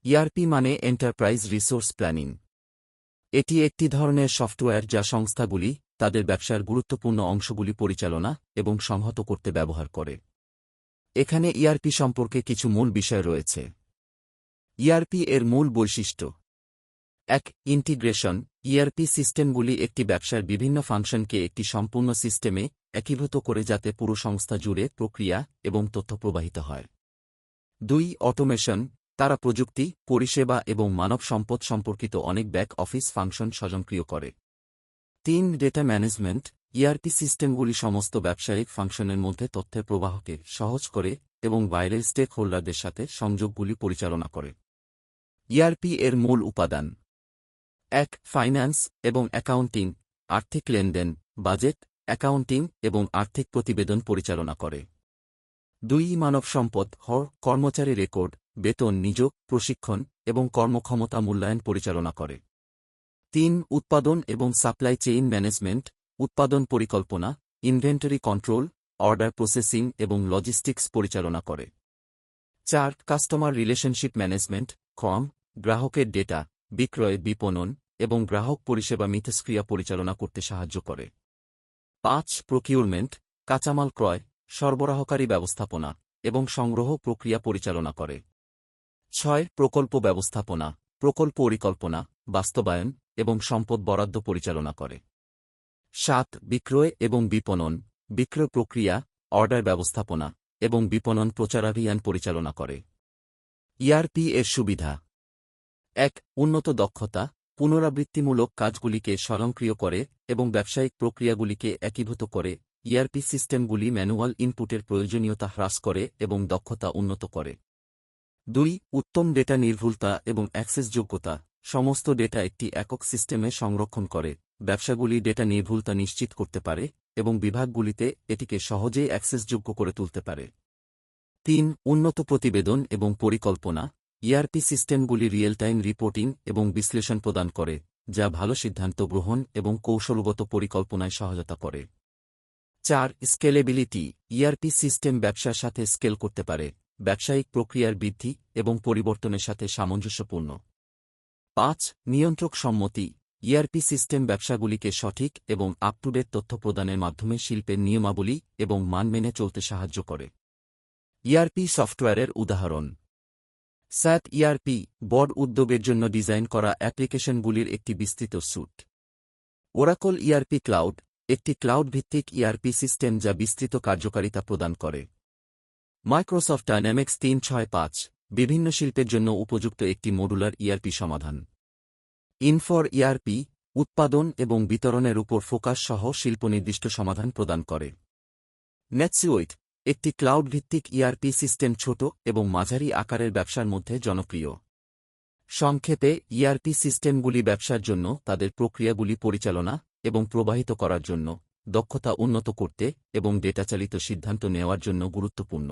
ERP মানে enterprise resource planning. এটি একটি ধরনের সফটওয়্যার যা সংস্থাগুলি তাদের ব্যবসার গুরুত্বপূর্ণ অংশগুলি পরিচালনা এবং সংহত করতে ব্যবহার করে। এখানে ইআরপি সম্পর্কে কিছু মূল বিষয় রয়েছে। ইআরপি এর মূল বৈশিষ্ট্য: ১. ইন্টিগ্রেশন। ইআরপি সিস্টেমগুলি একটি ব্যবসার বিভিন্ন ফাংশনকে একটি সম্পূর্ণ সিস্টেমে একীভূত করে যাতে পুরো সংস্থা জুড়ে প্রক্রিয়া এবং তথ্য প্রবাহিত হয়। ২. অটোমেশন। তারা প্রযুক্তি, পরিষেবা এবং মানব সম্পদ সম্পর্কিত অনেক ব্যাক অফিস ফাংশন স্বয়ংক্রিয় করে। ৩. Data management. ইআরপি সিস্টেমগুলি সমস্ত ব্যবসায়িক ফাংশনের মধ্যে তথ্যের প্রবাহকে সহজ করে এবং বাইরের স্টেক হোল্ডারদের সাথে সংযোগগুলি পরিচালনা করে। ইআরপি এর মূল উপাদান: ১. ফাইন্যান্স এবং অ্যাকাউন্টিং। আর্থিক লেনদেন, বাজেট, অ্যাকাউন্টিং এবং আর্থিক প্রতিবেদন পরিচালনা করে। ২. মানব সম্পদ। কর্মচারী রেকর্ড, বেতন, নিয়োগ, প্রশিক্ষণ এবং কর্মক্ষমতা মূল্যায়ন পরিচালনা করে। ৩. উৎপাদন এবং সাপ্লাই চেইন ম্যানেজমেন্ট। উৎপাদন পরিকল্পনা, ইনভেন্টরি কন্ট্রোল, অর্ডার প্রসেসিং এবং লজিস্টিক্স পরিচালনা করে। ৪. Customer relationship management. গ্রাহকের ডেটা, বিক্রয়, বিপণন এবং গ্রাহক পরিষেবা মিথস্ক্রিয়া পরিচালনা করতে সাহায্য করে। ৫. প্রকিউরমেন্ট। কাঁচামাল ক্রয়, সরবরাহকারী ব্যবস্থাপনা এবং সংগ্রহ প্রক্রিয়া পরিচালনা করে। ৬. প্রকল্প ব্যবস্থাপনা। প্রকল্প পরিকল্পনা, বাস্তবায়ন এবং সম্পদ বরাদ্দ পরিচালনা করে। ৭. বিক্রয় এবং বিপণন। বিক্রয় প্রক্রিয়া, অর্ডার ব্যবস্থাপনা এবং বিপণন প্রচারাভিযান পরিচালনা করে। ইআরপি এর সুবিধা: ১. উন্নত দক্ষতা। পুনরাবৃত্তিমূলক কাজগুলিকে স্বয়ংক্রিয় করে এবং ব্যবসায়িক প্রক্রিয়াগুলিকে একীভূত করে। ইআরপি সিস্টেমগুলি ম্যানুয়াল ইনপুটের প্রয়োজনীয়তা হ্রাস করে এবং দক্ষতা উন্নত করে। ২. উত্তম ডেটা নির্ভুলতা এবং অ্যাক্সেসযোগ্যতা। সমস্ত ডেটা একটি একক সিস্টেমে সংরক্ষণ করে ব্যবসাগুলি ডেটা নির্ভুলতা নিশ্চিত করতে পারে এবং বিভাগগুলিতে এটিকে সহজেই অ্যাক্সেসযোগ্য করে তুলতে পারে। ৩. উন্নত প্রতিবেদন এবং পরিকল্পনা। ইআরপি সিস্টেমগুলি রিয়েল টাইম রিপোর্টিং এবং বিশ্লেষণ প্রদান করে, যা ভালো সিদ্ধান্ত গ্রহণ এবং কৌশলগত পরিকল্পনায় সহায়তা করে। ৪. স্কেলেবিলিটি। ইআরপি সিস্টেম ব্যবসার সাথে স্কেল করতে পারে, ব্যবসায়িক প্রক্রিয়ার বৃদ্ধি এবং পরিবর্তনের সাথে সামঞ্জস্যপূর্ণ। ৫. নিয়ন্ত্রক সম্মতি। ইআরপি সিস্টেম ব্যবসাগুলিকে সঠিক এবং আপ টু ডেট তথ্য প্রদানের মাধ্যমে শিল্পের নিয়মাবলী এবং মান মেনে চলতে সাহায্য করে। ইআরপি সফটওয়্যারের উদাহরণ: স্যাপ ইআরপি বড় উদ্যোগের জন্য ডিজাইন করা অ্যাপ্লিকেশনগুলির একটি বিস্তৃত স্যুট। ওরাকল ইআরপি ক্লাউড একটি ক্লাউড ভিত্তিক ইআরপি সিস্টেম যা বিস্তৃত কার্যকারিতা প্রদান করে। মাইক্রোসফট ডায়নামিক্স ৩৬৫ বিভিন্ন শিল্পের জন্য উপযুক্ত একটি মডুলার ইআরপি সমাধান। ইনফর ইআরপি উৎপাদন এবং বিতরণের উপর ফোকাস সহ শিল্পনির্দিষ্ট সমাধান প্রদান করে। নেটসুইট একটি ক্লাউড ভিত্তিক ইআরপি সিস্টেম ছোট এবং মাঝারি আকারের ব্যবসার মধ্যে জনপ্রিয়। সংক্ষেপে, ইআরপি সিস্টেমগুলি ব্যবসার জন্য তাদের প্রক্রিয়াগুলি পরিচালনা এবং প্রবাহিত করার জন্য, দক্ষতা উন্নত করতে এবং ডেটা চালিত সিদ্ধান্ত নেওয়ার জন্য গুরুত্বপূর্ণ।